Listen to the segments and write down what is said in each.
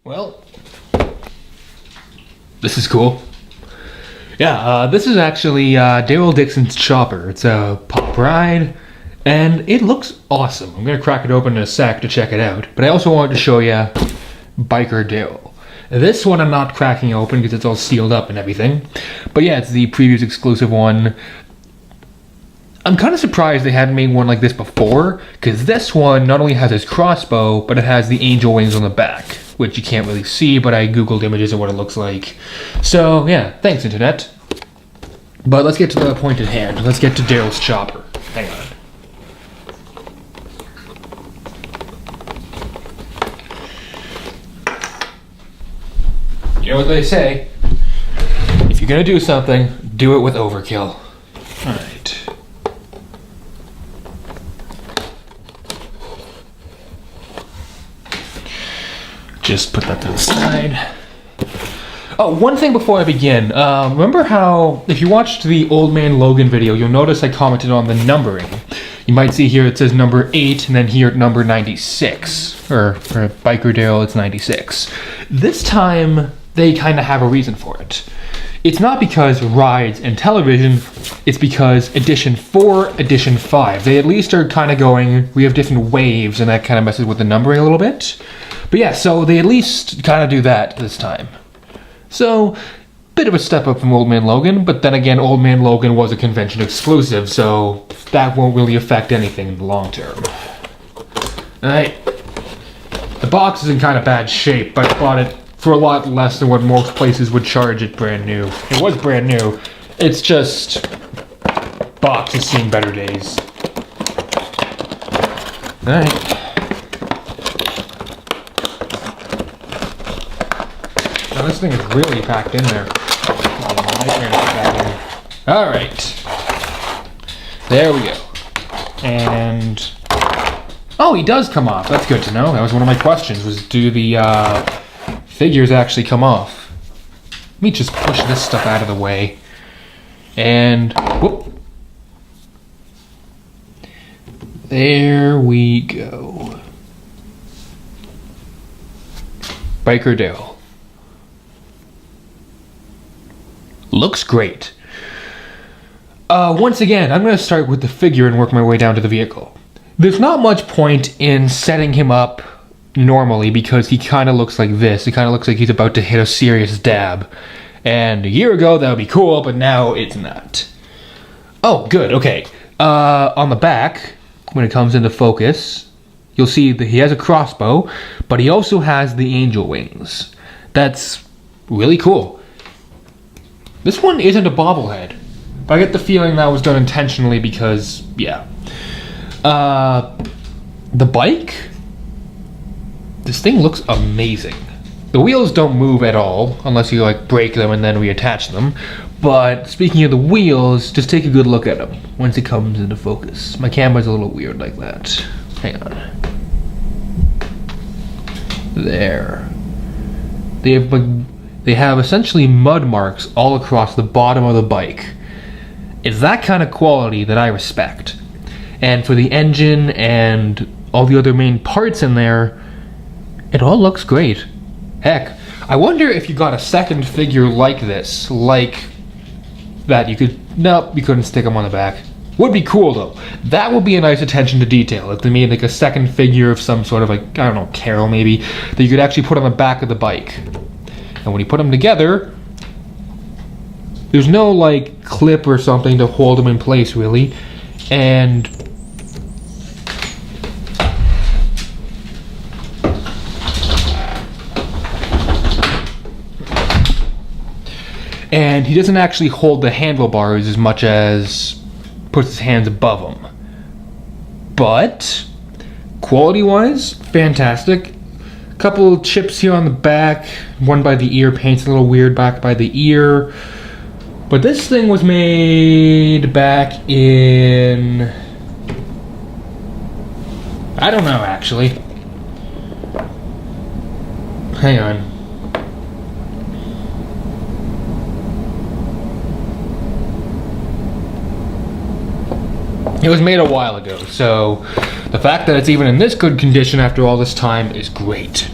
Well, this is cool. Yeah, this is actually Darryl Dixon's chopper. It's a pop ride, and it looks awesome. I'm gonna crack it open in a sec to check it out, but I also wanted to show you Biker Darryl. This one I'm not cracking open because it's all sealed up and everything. But yeah, it's the previews exclusive one. I'm kind of surprised they hadn't made one like this before, because this one not only has his crossbow, but it has the angel wings on the back, which you can't really see, but I googled images of what it looks like. So yeah, thanks internet. But let's get to the point at hand. Let's get to Darryl's chopper. Hang on. You know what they say? If you're gonna do something, do it with overkill. Alright. Just put that to the side. Oh, one thing before I begin. Remember how, if you watched the Old Man Logan video, you'll notice I commented on the numbering. You might see here it says number 8, and then here at number 96. Or for Biker Darryl, it's 96. This time, they kind of have a reason for it. It's not because rides and television, it's because edition 4, edition 5. They at least are kind of going, we have different waves, and that kind of messes with the numbering a little bit. But yeah, so they at least kind of do that this time. So, bit of a step up from Old Man Logan, but then again, Old Man Logan was a convention exclusive, so that won't really affect anything in the long term. Alright. The box is in kind of bad shape, but I bought it for a lot less than what most places would charge it brand new. It was brand new. It's just, box has seen better days. Alright. Now this thing is really packed in there. Alright. There we go. And oh, he does come off. That's good to know. That was one of my questions, was do the figures actually come off? Let me just push this stuff out of the way. And whoop. There we go. Biker Darryl. Looks great. Once again, I'm going to start with the figure and work my way down to the vehicle. There's not much point in setting him up normally because he kind of looks like this. He kind of looks like he's about to hit a serious dab. And a year ago that would be cool, but now it's not. Oh, good, okay. On the back, when it comes into focus, you'll see that he has a crossbow, but he also has the angel wings. That's really cool. This one isn't a bobblehead, but I get the feeling that was done intentionally because, yeah. The bike? This thing looks amazing. The wheels don't move at all, unless you like break them and then reattach them. But speaking of the wheels, just take a good look at them once it comes into focus. My camera's a little weird like that. Hang on. There. They have essentially mud marks all across the bottom of the bike. It's that kind of quality that I respect. And for the engine and all the other main parts in there, it all looks great. Heck, I wonder if you got a second figure like this, like that you could, nope, you couldn't stick them on the back. Would be cool though. That would be a nice attention to detail. If they made like a second figure of some sort of like, I don't know, Carol maybe, that you could actually put on the back of the bike. And when you put them together, there's no like clip or something to hold them in place really. And he doesn't actually hold the handlebars as much as puts his hands above them. But quality-wise, fantastic. Couple chips here on the back, one by the ear, paint's a little weird back by the ear. But this thing was made back in, I don't know actually. Hang on. It was made a while ago, so the fact that it's even in this good condition after all this time is great.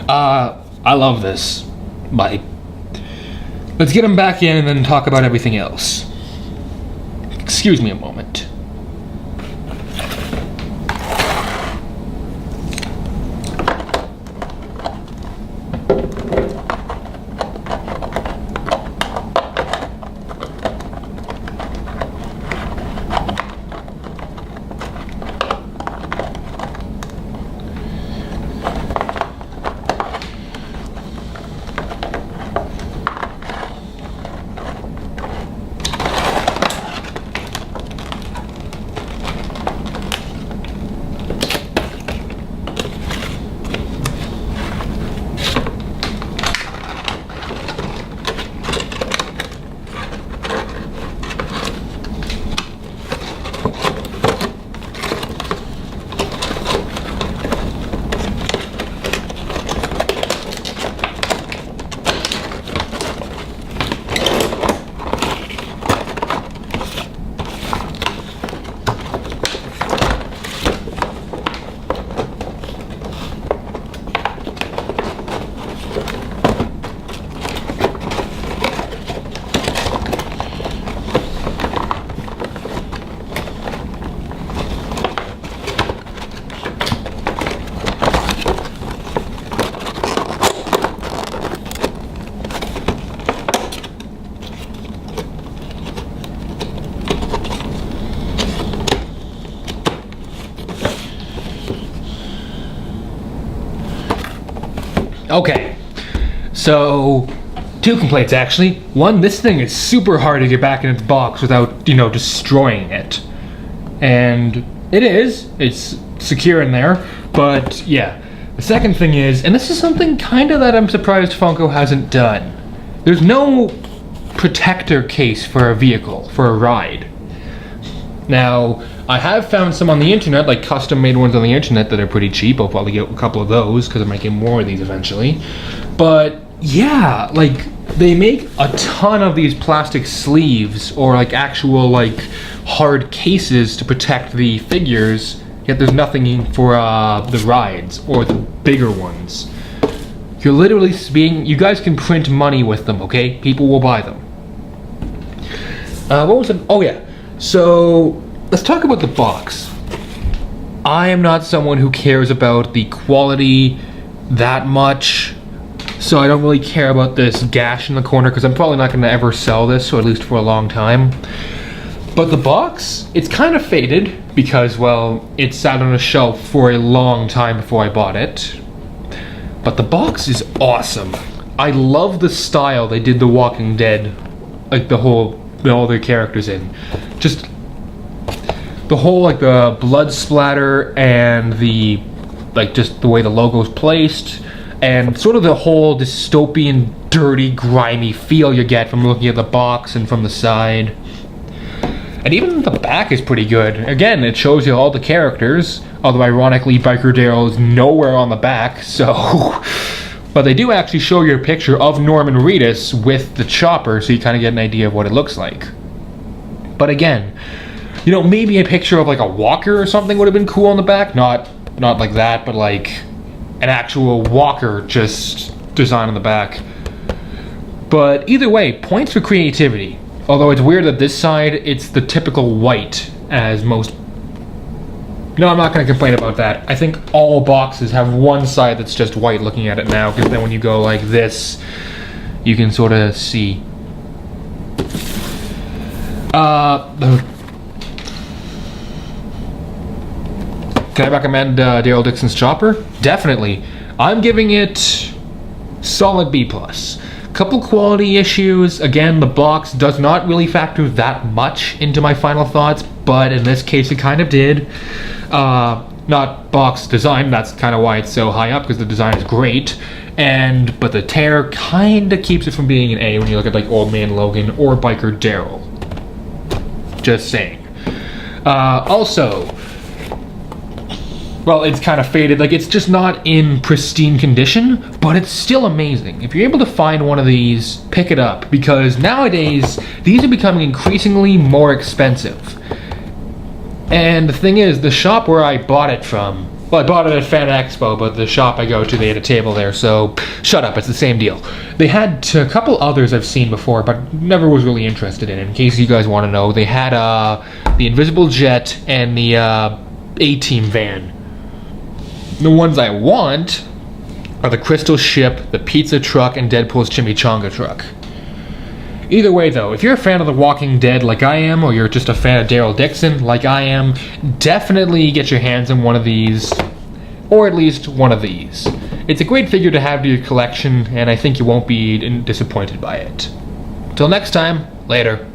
I love this. Let's get him back in and then talk about everything else. Excuse me a moment. Okay, so 2 complaints actually. One, this thing is super hard to get back in its box without, destroying it. And it is, it's secure in there, but yeah. The second thing is, and this is something kinda that I'm surprised Funko hasn't done. There's no protector case for a vehicle, for a ride. Now, I have found some on the internet, like custom-made ones on the internet that are pretty cheap. I'll probably get a couple of those, because I might get more of these eventually. But, yeah, they make a ton of these plastic sleeves, or actual, hard cases to protect the figures, yet there's nothing for the rides, or the bigger ones. You're literally you guys can print money with them, okay? People will buy them. What was it? Oh, yeah. So, let's talk about the box. I am not someone who cares about the quality that much, so I don't really care about this gash in the corner, because I'm probably not going to ever sell this, or at least for a long time. But the box, it's kind of faded, because, well, it sat on a shelf for a long time before I bought it. But the box is awesome. I love the style they did The Walking Dead, all their characters in. Just the whole the blood splatter and the just the way the logo's placed, and sort of the whole dystopian, dirty, grimy feel you get from looking at the box and from the side. And even the back is pretty good. Again, it shows you all the characters, although ironically Biker Darryl is nowhere on the back, so but they do actually show you a picture of Norman Reedus with the chopper, so you kind of get an idea of what it looks like. But again, maybe a picture of a walker or something would have been cool on the back. Not like that, but an actual walker just design on the back. But either way, points for creativity. Although it's weird that this side, it's the typical white, as most... No, I'm not going to complain about that. I think all boxes have one side that's just white looking at it now, because then when you go like this, you can sort of see. Can I recommend Darryl Dixon's chopper? Definitely. I'm giving it solid B+. Couple quality issues. Again, the box does not really factor that much into my final thoughts, but in this case it kind of did. Not box design, that's kind of why it's so high up, because the design is great. But the tear kind of keeps it from being an A when you look at Old Man Logan or Biker Darryl. Just saying. Also, well, it's kind of faded. It's just not in pristine condition, but it's still amazing. If you're able to find one of these, pick it up, because nowadays, these are becoming increasingly more expensive. And the thing is, the shop where I bought it from, Well, I bought it at Fan Expo, but the shop I go to, they had a table there, so shut up, it's the same deal. They had a couple others I've seen before, but never was really interested in case you guys want to know. They had the Invisible Jet and the A-Team van. The ones I want are the Crystal Ship, the Pizza Truck, and Deadpool's Chimichanga Truck. Either way, though, if you're a fan of The Walking Dead like I am, or you're just a fan of Darryl Dixon like I am, definitely get your hands on one of these, or at least one of these. It's a great figure to have to your collection, and I think you won't be disappointed by it. Till next time, later.